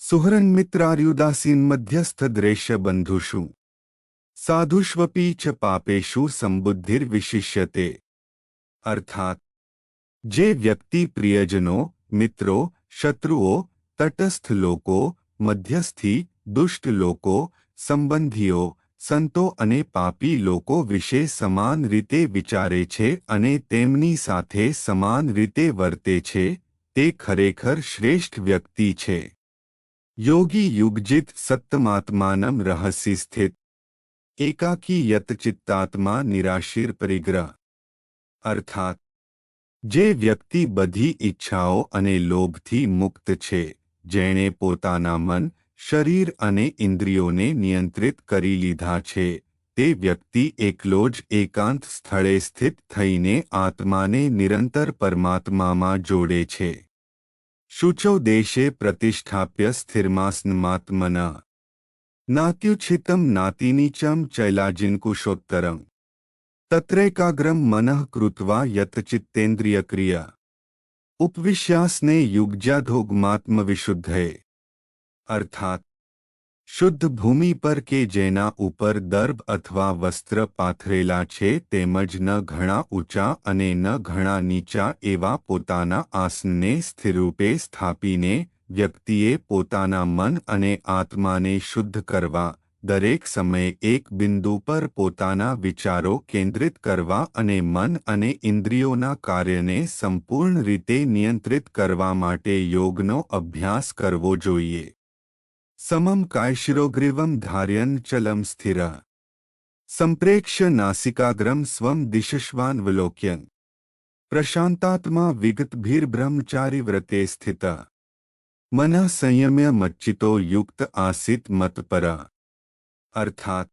સુહૃન્મિત્રાર્યુદાસીન મધ્યસ્થ દ્રેશ્ય બંધુષુ સાધુષ્વપી ચ પાપેષુ સંબુદ્ધિર્વિશિષ્યતે। અર્થાત જે વ્યક્તિ પ્રિયજનો, મિત્રો, શત્રુઓ, તટસ્થ લોકો, મધ્યસ્થી, દુષ્ટ લોકો, સંબંધીઓ, સંતો અને પાપી લોકો વિશે સમાન રીતે વિચારે છે અને તેમની સાથે સમાન રીતે વર્તે છે, તે ખરેખર શ્રેષ્ઠ વ્યક્તિ છે। યોગી યુગજિત સત્તમાત્માનમ રહસ્ય સ્થિત એકાકી યતચિત્તાત્મા નિરાશીર પરિગ્રહ। અર્થાત જે વ્યક્તિ બધી ઈચ્છાઓ અને લોભથી મુક્ત છે, જેણે પોતાના મન, શરીર અને ઇન્દ્રિયોને નિયંત્રિત કરી લીધા છે, તે વ્યક્તિ એકલો જ એકાંત સ્થળે સ્થિત થઈને આત્માને નિરંતર પરમાત્મામાં જોડે છે। શુચૌ દેશે પ્રતિષ્ઠાપ્ય સ્થિરમાસનમાત્મનઃ નાત્યુચ્છિતમ નાતિનીચમ ચૈલાજિનકુશોત્તરમ તત્રૈકાગ્રમ મનઃ કૃત્વા યતચિત્તેન્દ્રિયક્રિયા ઉપવિશ્યાસને યુગ્જાધોગમાત્મવિશુદ્ધયે। અર્થાત શુદ્ધ ભૂમિ પર કે જેના ઉપર દર્ભ અથવા વસ્ત્ર પાથરેલા છે તેમજ ન ઘણા ઊંચા અને ન ઘણા નીચા એવા પોતાના આસનને સ્થિરરૂપે સ્થાપીને વ્યક્તિએ પોતાના મન અને આત્માને શુદ્ધ કરવા, દરેક સમયે એક બિંદુ પર પોતાના વિચારો કેન્દ્રિત કરવા અને મન અને ઇન્દ્રિયોના કાર્યને સંપૂર્ણ રીતે નિયંત્રિત કરવા માટે યોગનો અભ્યાસ કરવો જોઈએ। સમમ કાયશિરોગ્રીવમ ધાર્યન ચલમ સ્થિરઃ સંપ્રેક્ષ્ય નાસિકાગ્રમ સ્વમ દિશશ્વાન વિલોક્યન પ્રશાંતાત્મા વિગતભીર્બ્રહ્મચારી વ્રતે સ્થિતઃ મનઃ સંયમ્ય મચ્ચિતો યુક્ત આસિત મત્પરઃ। અર્થાત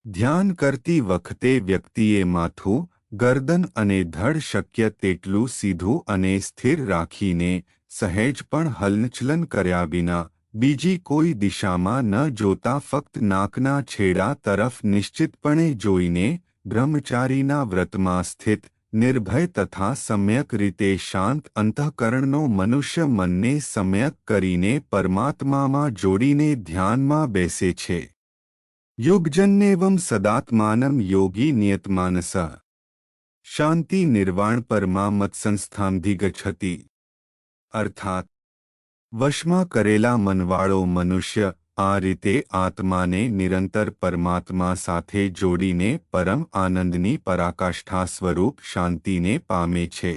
ધ્યાન કરતી વખતે વ્યક્તિએ માથું, ગરદન અને ધડ શક્ય તેટલું સીધું અને સ્થિર રાખીને સહેજ પણ હલનચલન કર્યા વિના બીજી કોઈ દિશામાં ન જોતા ફક્ત નાકના છેડા તરફ નિશ્ચિતપણે જોઈને બ્રહ્મચારીના વ્રતમાં સ્થિત, નિર્ભય તથા સમ્યક રીતે શાંત અંતઃકરણનો મનુષ્ય મનને સમ્યક કરીને પરમાત્મામાં જોડીને ધ્યાનમાં બેસે છે। યુગજન્નેવમ સદાત્માનમ યોગી નિયતમાનસઃ શાંતિ નિર્વાણ પરમાં મત્સંસ્થામધિગચ્છતિ। અર્થાત વશમાં કરેલા મનવાળો મનુષ્ય આ રીતે આત્માને નિરંતર પરમાત્મા સાથે જોડીને પરમ આનંદની પરાકાષ્ઠા સ્વરૂપ શાંતિને પામે છે।